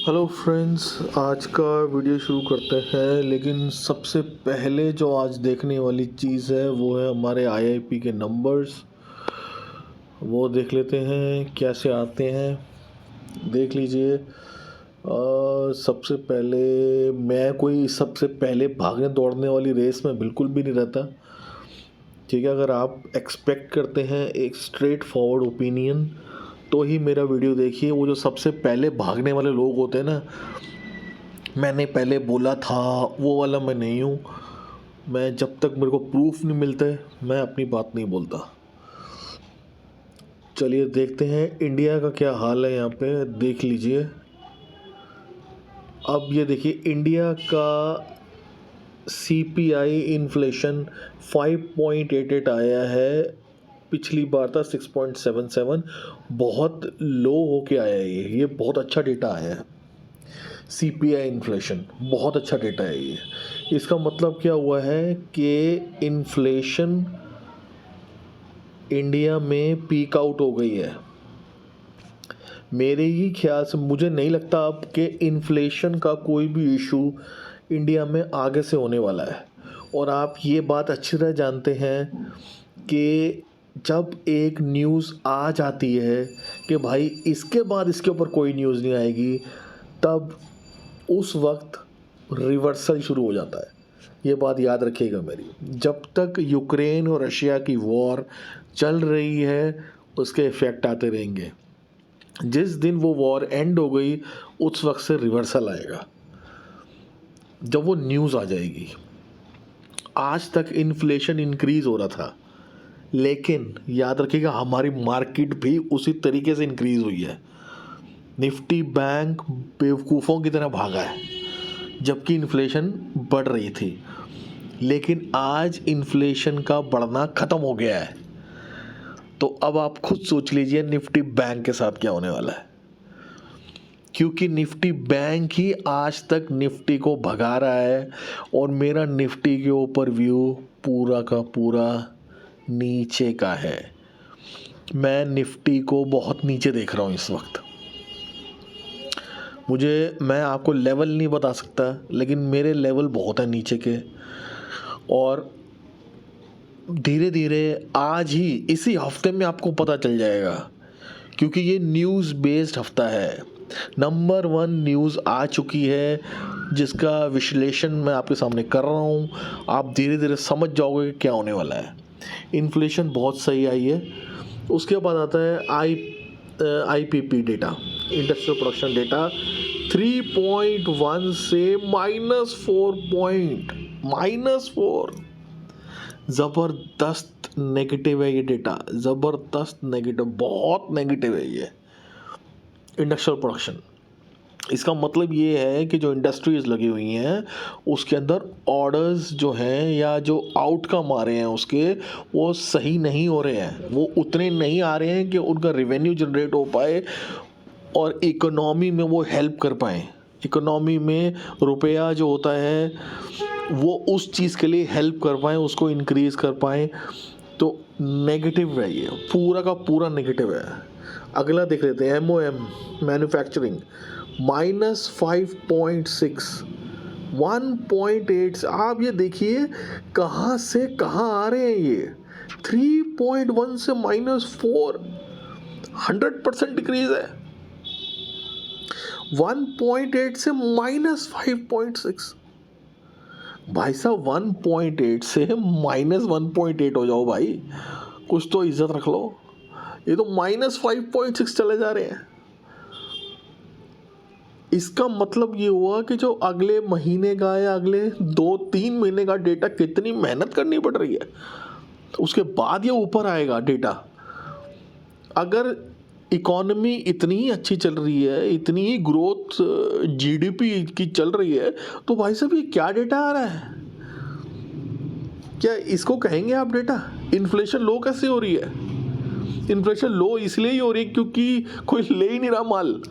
Hello friends, आज का video शुरू करते हैं। लेकिन सबसे पहले जो आज देखने वाली चीज़ है वो है हमारे आईआईपी के नंबर्स। वो देख लेते हैं कैसे आते हैं। देख लीजिए। सबसे पहले मैं कोई सबसे पहले भागने दौड़ने वाली रेस में बिल्कुल भी नहीं रहता। ठीक है, अगर आप एक्सपेक्ट करते हैं एक स्ट्रेट फॉरवर्ड ओपिनियन तो ही मेरा वीडियो देखिए। वो जो सबसे पहले भागने वाले लोग होते हैं ना, मैंने पहले बोला था, वो वाला मैं नहीं हूँ। मैं जब तक मेरे को प्रूफ नहीं मिलते मैं अपनी बात नहीं बोलता। चलिए देखते हैं इंडिया का क्या हाल है। यहाँ पे देख लीजिए। अब ये देखिए, इंडिया का सीपीआई इन्फ्लेशन 5.88 आया है। पिछली बार था 6.77। बहुत लो होके आया है। ये बहुत अच्छा डेटा आया है। सीपीआई इन्फ्लेशन बहुत अच्छा डेटा है ये। इसका मतलब क्या हुआ है कि इन्फ्लेशन इंडिया में पीक आउट हो गई है। मेरे ही ख्याल से मुझे नहीं लगता अब कि इन्फ्लेशन का कोई भी इशू इंडिया में आगे से होने वाला है। और आप ये बात अच्छी तरह जानते हैं कि जब एक न्यूज़ आ जाती है कि भाई इसके बाद इसके ऊपर कोई न्यूज़ नहीं आएगी, तब उस वक्त रिवर्सल शुरू हो जाता है। ये बात याद रखिएगा मेरी। जब तक यूक्रेन और रशिया की वॉर चल रही है उसके इफ़ेक्ट आते रहेंगे। जिस दिन वो वॉर एंड हो गई उस वक्त से रिवर्सल आएगा, जब वो न्यूज़ आ जाएगी। आज तक इन्फ्लेशन इंक्रीज़ हो रहा था, लेकिन याद रखिएगा हमारी मार्केट भी उसी तरीके से इंक्रीज़ हुई है। निफ्टी बैंक बेवकूफ़ों की तरह भागा है जबकि इन्फ्लेशन बढ़ रही थी। लेकिन आज इन्फ्लेशन का बढ़ना ख़त्म हो गया है। तो अब आप खुद सोच लीजिए निफ्टी बैंक के साथ क्या होने वाला है। क्योंकि निफ्टी बैंक ही आज तक निफ्टी को भगा रहा है। और मेरा निफ्टी के ऊपर व्यू पूरा का पूरा नीचे का है। मैं निफ्टी को बहुत नीचे देख रहा हूँ इस वक्त। मैं आपको लेवल नहीं बता सकता, लेकिन मेरे लेवल बहुत है नीचे के। और धीरे धीरे आज ही इसी हफ्ते में आपको पता चल जाएगा, क्योंकि ये न्यूज़ बेस्ड हफ्ता है। नंबर 1 न्यूज़ आ चुकी है जिसका विश्लेषण मैं आपके सामने कर रहा हूँ। आप धीरे धीरे समझ जाओगे कि क्या होने वाला है। इन्फ्लेशन बहुत सही आई है। उसके बाद आता है IPP data, industrial production data. 3.1 से -4 ज़बरदस्त नेगेटिव है ये डेटा। ज़बरदस्त नेगेटिव, बहुत नेगेटिव है ये इंडस्ट्रियल प्रोडक्शन। इसका मतलब ये है कि जो इंडस्ट्रीज लगी हुई हैं उसके अंदर ऑर्डर्स जो हैं या जो आउटकम आ रहे हैं उसके, वो सही नहीं हो रहे हैं। वो उतने नहीं आ रहे हैं कि उनका रेवेन्यू जनरेट हो पाए और इकोनॉमी में वो हेल्प कर पाएँ। इकोनॉमी में रुपया जो होता है वो उस चीज़ के लिए हेल्प कर पाएँ, उसको इंक्रीज़ कर पाएँ। तो नेगेटिव है ये, पूरा का पूरा नेगेटिव है। अगला देख लेते हैं MOM मैन्युफैक्चरिंग -5.6, 1.8। आप ये देखिए कहाँ से कहाँ आ रहे हैं ये। 3.1 से -4, 100% डिक्रीज है। 1.8 से -5.6। भाई साहब 1.8 से -1.8 हो जाओ भाई, कुछ तो इज्जत रख लो। ये तो -5.6 चले जा रहे हैं। इसका मतलब ये हुआ कि जो अगले महीने का या अगले 2-3 महीने का डेटा कितनी मेहनत करनी पड़ रही है, उसके बाद ये ऊपर आएगा डेटा। अगर इकॉनमी इतनी ही अच्छी चल रही है, इतनी ही ग्रोथ जीडीपी की चल रही है, तो भाई साहब ये क्या डेटा आ रहा है? क्या इसको कहेंगे आप डेटा? इन्फ्लेशन लो कैसे हो रही है? इन्फ्लेशन लो इसलिए ही हो रही है क्योंकि कोई ले ही नहीं रहा माल।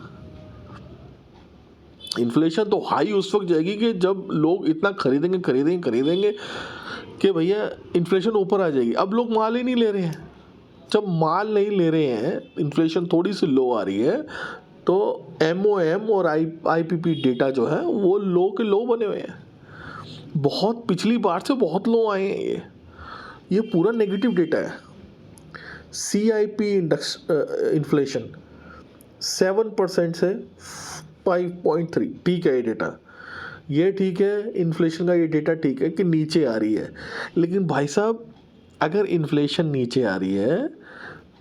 इन्फ्लेशन तो हाई उस वक्त जाएगी कि जब लोग इतना खरीदेंगे कि भैया इन्फ्लेशन ऊपर आ जाएगी। अब लोग माल ही नहीं ले रहे हैं। जब माल नहीं ले रहे हैं, इन्फ्लेशन थोड़ी सी लो आ रही है, तो MOM और IPP डेटा जो है वो लो के लो बने हुए हैं, बहुत पिछली बार से बहुत लो आए हैं ये पूरा नेगेटिव डेटा है। CIP इंडेक्स इन्फ्लेशन 7% से 5.3, ठीक है ये डेटा, ये ठीक है, इन्फ्लेशन का ये डेटा ठीक है कि नीचे आ रही है। लेकिन भाई साहब अगर इन्फ्लेशन नीचे आ रही है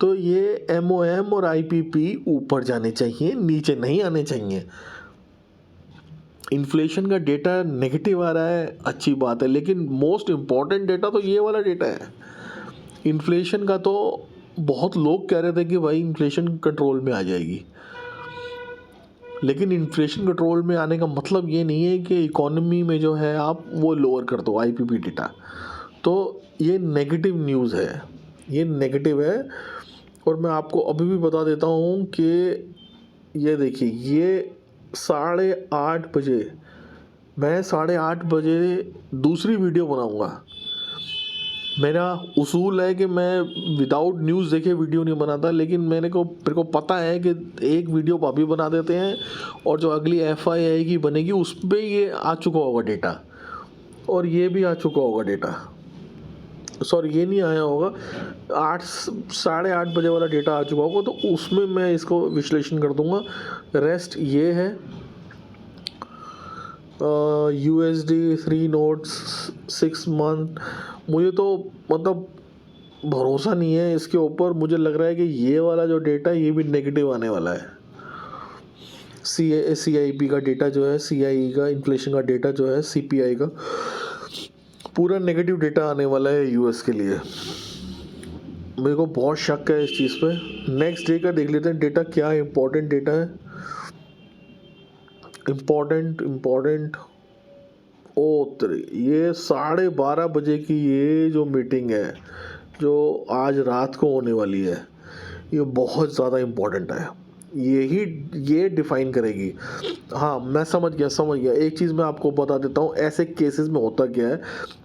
तो ये MOM और IPP ऊपर जाने चाहिए, नीचे नहीं आने चाहिए। इन्फ्लेशन का डेटा नेगेटिव आ रहा है, अच्छी बात है, लेकिन मोस्ट इम्पॉर्टेंट डेटा तो ये वाला डेटा है। इन्फ्लेशन का तो बहुत लोग कह रहे थे कि भाई इन्फ्लेशन कंट्रोल में आ जाएगी, लेकिन इन्फ्लेशन कंट्रोल में आने का मतलब ये नहीं है कि इकोनॉमी में जो है आप वो लोअर कर दो IPP डेटा। तो ये नेगेटिव न्यूज़ है, ये नेगेटिव है। और मैं आपको अभी भी बता देता हूँ कि ये देखिए, ये 8:30 बजे, मैं 8:30 बजे दूसरी वीडियो बनाऊँगा। मेरा उसूल है कि मैं विदाउट न्यूज़ देखे वीडियो नहीं बनाता, लेकिन मेरे को पता है कि एक वीडियो अभी बना देते हैं और जो अगली FII की बनेगी उस पर ये आ चुका होगा डेटा, और ये भी आ चुका होगा डेटा। सॉरी, ये नहीं आया होगा, 8 साढ़े 8 बजे वाला डेटा आ चुका होगा, तो उसमें मैं इसको विश्लेषण कर दूंगा। रेस्ट ये है USD 3 नोट्स 6 मंथ, मुझे तो मतलब भरोसा नहीं है इसके ऊपर। मुझे लग रहा है कि ये वाला जो डेटा ये भी नेगेटिव आने वाला है। CIP का डेटा जो है, CIE का इन्फ्लेशन का डेटा जो है, CPI का पूरा नेगेटिव डेटा आने वाला है US के लिए। मेरे को बहुत शक है इस चीज़ पे। नेक्स्ट डे का देख लेते हैं डेटा, क्या इम्पोर्टेंट डेटा है। इम्पोर्टेंट ये 12:30 बजे की ये जो मीटिंग है जो आज रात को होने वाली है, ये बहुत ज़्यादा इम्पोर्टेंट है। ये डिफाइन करेगी। हाँ, मैं समझ गया। एक चीज़ मैं आपको बता देता हूँ, ऐसे केसेस में होता क्या है।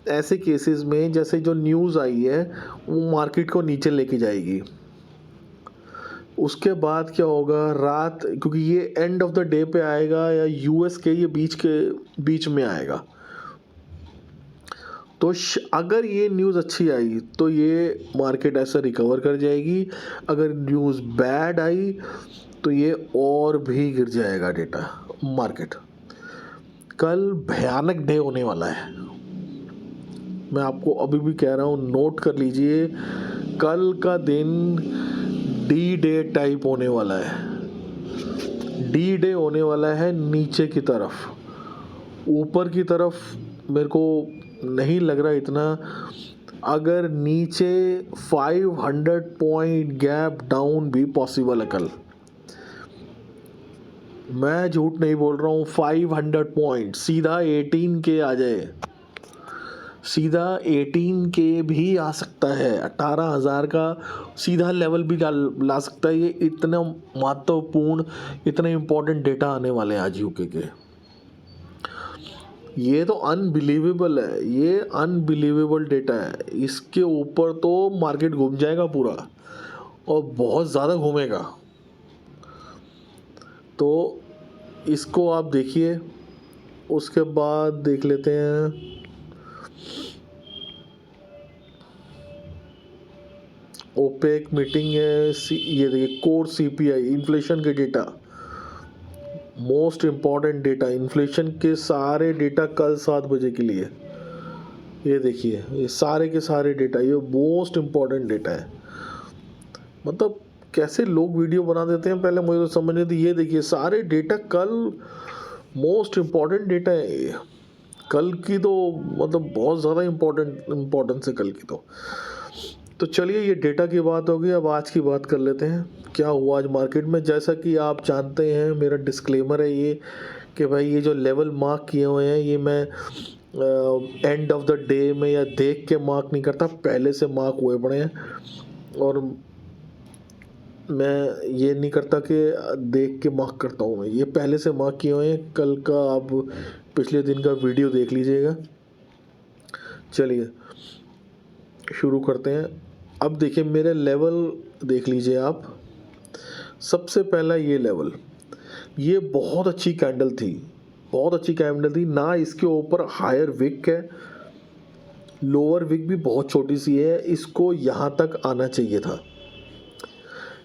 ऐसे केसेस में जैसे जो न्यूज़ आई है वो मार्केट को नीचे लेके जाएगी, उसके बाद क्या होगा रात, क्योंकि ये एंड ऑफ द डे पे आएगा या US के ये बीच में आएगा। तो अगर ये न्यूज़ अच्छी आई तो ये मार्केट ऐसा रिकवर कर जाएगी, अगर न्यूज़ बैड आई तो ये और भी गिर जाएगा डेटा मार्केट। कल भयानक डे होने वाला है, मैं आपको अभी भी कह रहा हूँ, नोट कर लीजिए। कल का दिन D-Day टाइप होने वाला है। D-Day होने वाला है नीचे की तरफ, ऊपर की तरफ मेरे को नहीं लग रहा इतना। अगर नीचे 500 पॉइंट गैप डाउन भी पॉसिबल है कल, मैं झूठ नहीं बोल रहा हूँ। 500 पॉइंट सीधा 18 के आ जाए, सीधा 18 के भी आ सकता है, 18,000 का सीधा लेवल भी ला सकता है। ये इतना महत्वपूर्ण, इतना इम्पोर्टेंट डेटा आने वाले हैं आज UK के। ये तो अनबिलीवेबल है, ये अनबिलीवेबल डेटा है। इसके ऊपर तो मार्केट घूम जाएगा पूरा, और बहुत ज़्यादा घूमेगा। तो इसको आप देखिए, उसके बाद देख लेते हैं OPEC मीटिंग है। ये देखिए कोर CPI इन्फ्लेशन के data, most important data, inflation के सारे डेटा कल 7 बजे के लिए। ये देखिए, ये सारे के सारे डेटा, ये मोस्ट इम्पॉर्टेंट डेटा है। मतलब कैसे लोग वीडियो बना देते हैं, पहले मुझे तो समझ नहीं थी। ये देखिए सारे डेटा कल, मोस्ट इम्पॉर्टेंट डेटा है ये कल की, तो मतलब बहुत ज़्यादा इम्पोर्टेंस है कल की। तो चलिए, ये डेटा की बात होगी, अब आज की बात कर लेते हैं क्या हुआ आज मार्केट में। जैसा कि आप जानते हैं, मेरा डिस्क्लेमर है ये कि भाई ये जो लेवल मार्क किए हुए हैं ये मैं एंड ऑफ द डे में या देख के मार्क नहीं करता, पहले से मार्क हुए पड़े हैं। और मैं ये नहीं करता कि देख के मार्क करता हूँ, मैं ये पहले से मार्क किए हुए हैं। कल का आप पिछले दिन का वीडियो देख लीजिएगा। चलिए शुरू करते हैं। अब देखिए मेरे लेवल देख लीजिए आप। सबसे पहला ये लेवल ये बहुत अच्छी कैंडल थी, बहुत अच्छी कैंडल थी ना। इसके ऊपर हायर विक है, लोअर विक भी बहुत छोटी सी है, इसको यहाँ तक आना चाहिए था।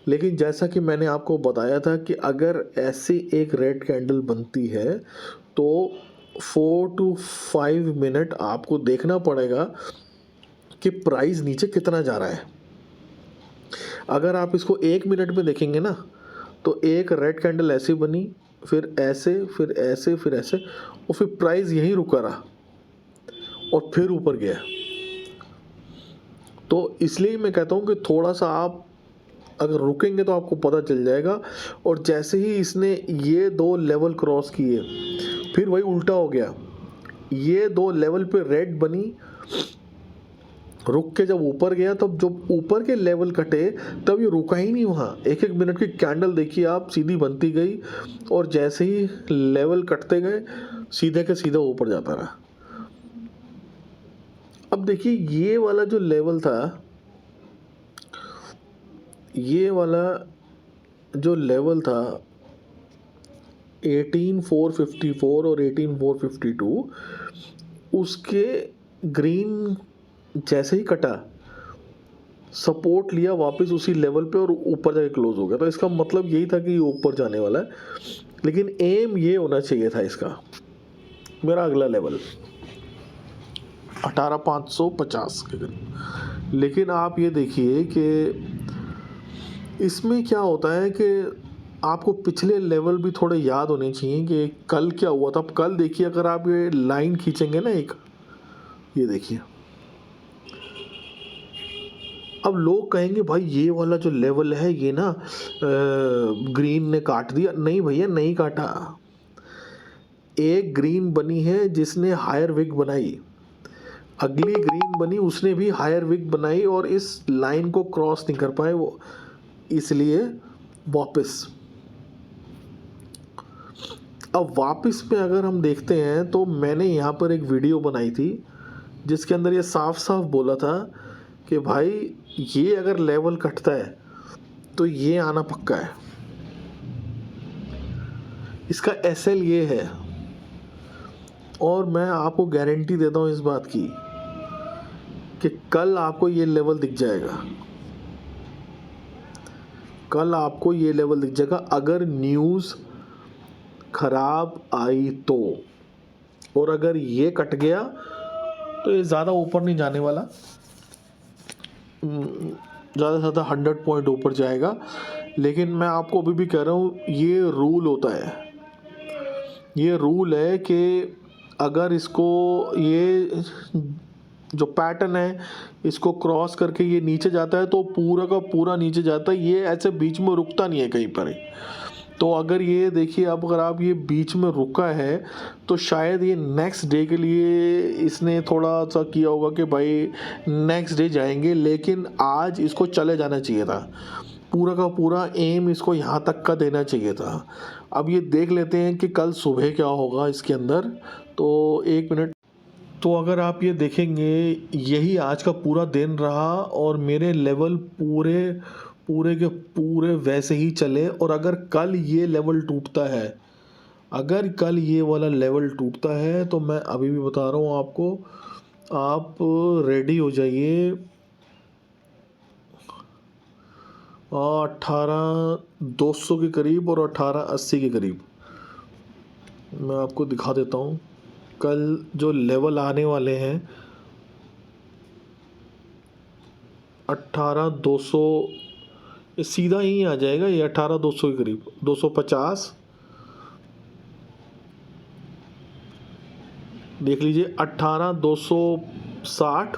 लेकिन जैसा कि मैंने आपको बताया था कि अगर ऐसी एक रेड कैंडल बनती है तो 4 to 5 मिनट आपको देखना पड़ेगा कि प्राइस नीचे कितना जा रहा है। अगर आप इसको 1 मिनट में देखेंगे ना, तो एक रेड कैंडल ऐसी बनी, फिर ऐसे, फिर ऐसे, फिर ऐसे, और फिर प्राइस यहीं रुका रहा और फिर ऊपर गया। तो इसलिए मैं कहता हूँ कि थोड़ा सा आप अगर रुकेंगे तो आपको पता चल जाएगा। और जैसे ही इसने ये 2 लेवल क्रॉस किए, फिर वही उल्टा हो गया। ये 2 लेवल पे रेड बनी, रुक के जब ऊपर गया, तब जब ऊपर के लेवल कटे तब ये रुका ही नहीं वहाँ। 1-1 मिनट की कैंडल देखिए आप, सीधी बनती गई और जैसे ही लेवल कटते गए सीधे के सीधा ऊपर जाता रहा। अब देखिए ये वाला जो लेवल था, ये वाला जो लेवल था 18454 और 18452, उसके ग्रीन जैसे ही कटा, सपोर्ट लिया वापस उसी लेवल पे और ऊपर जाके क्लोज हो गया। तो इसका मतलब यही था कि ये ऊपर जाने वाला है, लेकिन एम ये होना चाहिए था इसका। मेरा अगला लेवल 18550 के करीब। लेकिन आप ये देखिए कि इसमें क्या होता है कि आपको पिछले लेवल भी थोड़े याद होने चाहिए कि कल क्या हुआ था। अब कल देखिए, अगर आप ये लाइन खींचेंगे ना एक, ये देखिए, अब लोग कहेंगे भाई ये वाला जो लेवल है ये ना ग्रीन ने काट दिया। नहीं भैया, नहीं काटा। एक ग्रीन बनी है जिसने हायर विक बनाई, अगली ग्रीन बनी उसने भी हायर विक बनाई और इस लाइन को क्रॉस नहीं कर पाए वो, इसलिए वापस। अब वापस में अगर हम देखते हैं तो मैंने यहाँ पर एक वीडियो बनाई थी जिसके अंदर ये साफ साफ बोला था कि भाई ये अगर लेवल कटता है तो ये आना पक्का है। इसका एसएल ये है, और मैं आपको गारंटी देता हूँ इस बात की कि कल आपको ये लेवल दिख जाएगा। कल आपको ये लेवल दिख जाएगा अगर न्यूज़ खराब आई तो। और अगर ये कट गया तो ये ज़्यादा ऊपर नहीं जाने वाला, ज़्यादा से ज़्यादा 100 पॉइंट ऊपर जाएगा। लेकिन मैं आपको अभी भी कह रहा हूँ, ये रूल होता है, ये रूल है कि अगर इसको, ये जो पैटर्न है इसको क्रॉस करके ये नीचे जाता है तो पूरा का पूरा नीचे जाता है, ये ऐसे बीच में रुकता नहीं है कहीं पर ही। तो अगर ये देखिए, अब अगर आप ये बीच में रुका है तो शायद ये नेक्स्ट डे के लिए इसने थोड़ा सा किया होगा कि भाई नेक्स्ट डे जाएंगे, लेकिन आज इसको चले जाना चाहिए था। पूरा का पूरा एम इसको यहाँ तक का देना चाहिए था। अब ये देख लेते हैं कि कल सुबह क्या होगा इसके अंदर। तो 1 मिनट। तो अगर आप ये देखेंगे, यही आज का पूरा दिन रहा और मेरे लेवल पूरे पूरे के पूरे वैसे ही चले। और अगर कल ये लेवल टूटता है, अगर कल ये वाला लेवल टूटता है तो मैं अभी भी बता रहा हूँ आपको, आप रेडी हो जाइए। 18,200 के करीब और 18,80 के करीब मैं आपको दिखा देता हूँ कल जो लेवल आने वाले हैं। 18,200 ये सीधा ही आ जाएगा, ये 18,200 के करीब, 250 देख लीजिए, 18,260,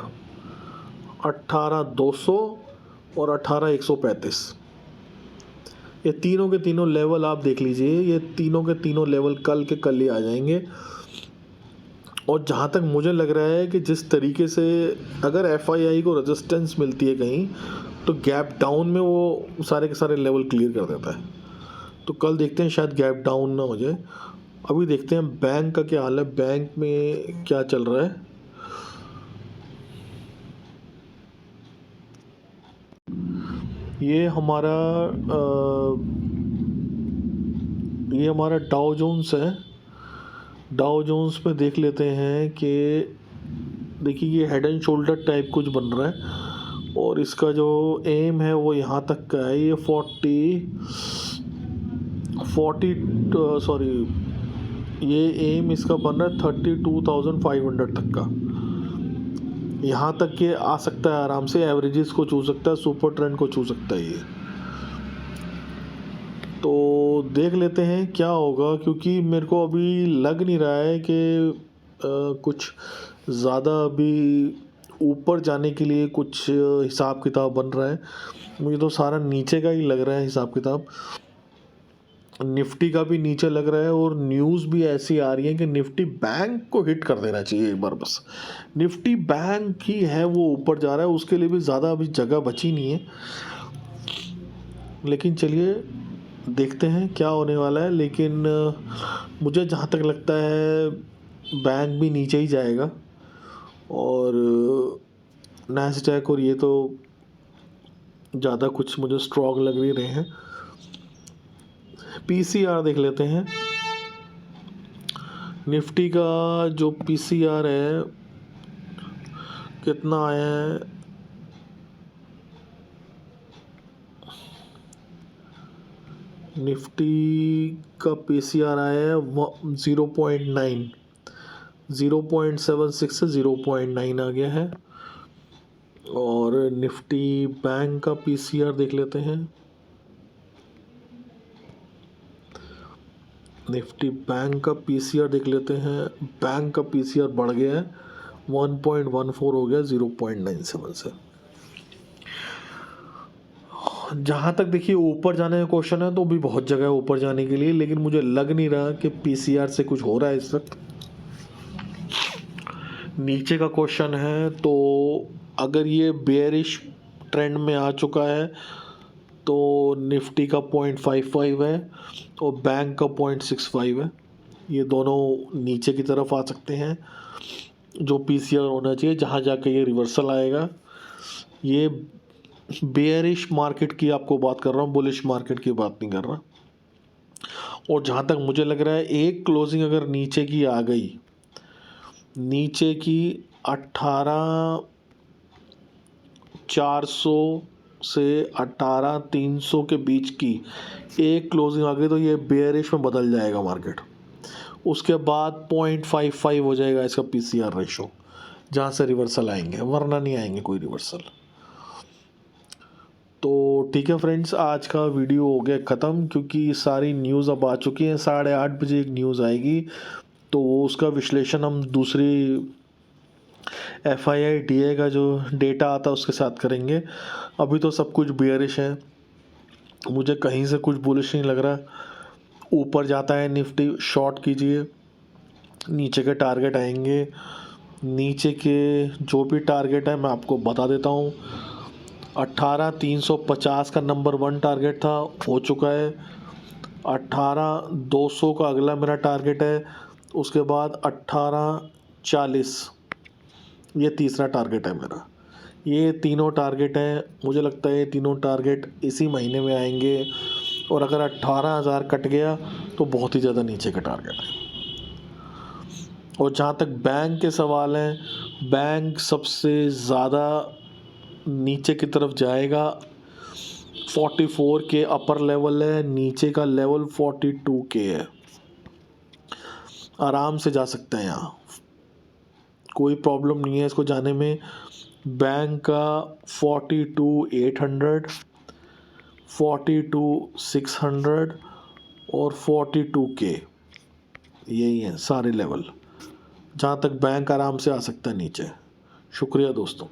18,200 और 18,135, ये तीनों के तीनों लेवल आप देख लीजिए। ये तीनों के तीनों लेवल कल के कल ही आ जाएंगे। और जहाँ तक मुझे लग रहा है कि जिस तरीके से अगर एफआईआई को रेजिस्टेंस मिलती है कहीं, तो गैप डाउन में वो सारे के सारे लेवल क्लियर कर देता है। तो कल देखते हैं, शायद गैप डाउन ना हो जाए। अभी देखते हैं बैंक का क्या हाल है, बैंक में क्या चल रहा है। ये हमारा ये हमारा डाउ जोन्स है। डाउ जोन्स में देख लेते हैं कि देखिए ये हेड एंड शोल्डर टाइप कुछ बन रहा है और इसका जो एम है वो यहाँ तक का है। ये 40 सॉरी, ये एम इसका बन रहा है 32,500 तक का। यहाँ तक के आ सकता है आराम से, एवरेजेस को छू सकता है, सुपर ट्रेंड को छू सकता है ये। तो देख लेते हैं क्या होगा, क्योंकि मेरे को अभी लग नहीं रहा है कि कुछ ज़्यादा अभी ऊपर जाने के लिए कुछ हिसाब किताब बन रहा है। मुझे तो सारा नीचे का ही लग रहा है हिसाब किताब। निफ्टी का भी नीचे लग रहा है और न्यूज़ भी ऐसी आ रही है कि निफ्टी बैंक को हिट कर देना चाहिए एक बार बस। निफ्टी बैंक ही है वो ऊपर जा रहा है, उसके लिए भी ज़्यादा अभी जगह बची नहीं है। लेकिन चलिए देखते हैं क्या होने वाला है। लेकिन मुझे जहाँ तक लगता है बैंक भी नीचे ही जाएगा और नैस्डैक और ये तो ज़्यादा कुछ मुझे स्ट्रॉन्ग लग नहीं रहे हैं। पीसीआर देख लेते हैं। निफ्टी का जो पीसीआर है कितना आया है, निफ्टी का पीसीआर आया है 0.9, 0.76 से 0.9 आ गया है। और निफ्टी बैंक का पीसीआर देख लेते हैं। निफ्टी बैंक का पीसीआर देख लेते हैं। बैंक का पीसीआर बढ़ गया है, 1.14 हो गया 0.97 से। जहाँ तक देखिए ऊपर जाने का क्वेश्चन है तो भी बहुत जगह है ऊपर जाने के लिए, लेकिन मुझे लग नहीं रहा कि पीसीआर से कुछ हो रहा है इस वक्त। नीचे का क्वेश्चन है तो अगर ये बेयरिश ट्रेंड में आ चुका है तो निफ्टी का 0.55 है और बैंक का 0.65 है। ये दोनों नीचे की तरफ आ सकते हैं, जो पीसीआर होना चाहिए, जहाँ जाके ये रिवर्सल आएगा। ये बेयरिश मार्केट की आपको बात कर रहा हूँ, बुलिश मार्केट की बात नहीं कर रहा। और जहाँ तक मुझे लग रहा है एक क्लोजिंग अगर नीचे की आ गई, नीचे की 18,400 से 18,300 के बीच की एक क्लोजिंग आ गई तो ये बेयरिश में बदल जाएगा मार्केट। उसके बाद 0.55 हो जाएगा इसका पीसीआर रेशो, जहाँ से रिवर्सल आएंगे, वरना नहीं आएंगे कोई रिवर्सल। तो ठीक है फ्रेंड्स, आज का वीडियो हो गया ख़त्म, क्योंकि सारी न्यूज़ अब आ चुकी हैं। 8:30 बजे एक न्यूज़ आएगी तो उसका विश्लेषण हम दूसरी FII-DA का जो डेटा आता है उसके साथ करेंगे। अभी तो सब कुछ बेयरिश है, मुझे कहीं से कुछ बुलिश नहीं लग रहा। ऊपर जाता है निफ्टी, शॉर्ट कीजिए। नीचे के टारगेट आएंगे, नीचे के जो भी टारगेट है मैं आपको बता देता हूँ। 18,350 का नंबर 1 टारगेट था, हो चुका है। 18,200 का अगला मेरा टारगेट है। उसके बाद 18,40 ये तीसरा टारगेट है मेरा। ये तीनों टारगेट हैं, मुझे लगता है ये तीनों टारगेट इसी महीने में आएंगे। और अगर 18,000 कट गया तो बहुत ही ज़्यादा नीचे का टारगेट है। और जहाँ तक बैंक के सवाल हैं, बैंक सबसे ज़्यादा नीचे की तरफ जाएगा। 44 के अपर लेवल है, नीचे का लेवल 42 के है। आराम से जा सकते हैं, यहाँ कोई प्रॉब्लम नहीं है इसको जाने में। बैंक का 42,800, 42,600 और 42 के, यही है सारे लेवल जहाँ तक बैंक आराम से आ सकता है नीचे। शुक्रिया दोस्तों।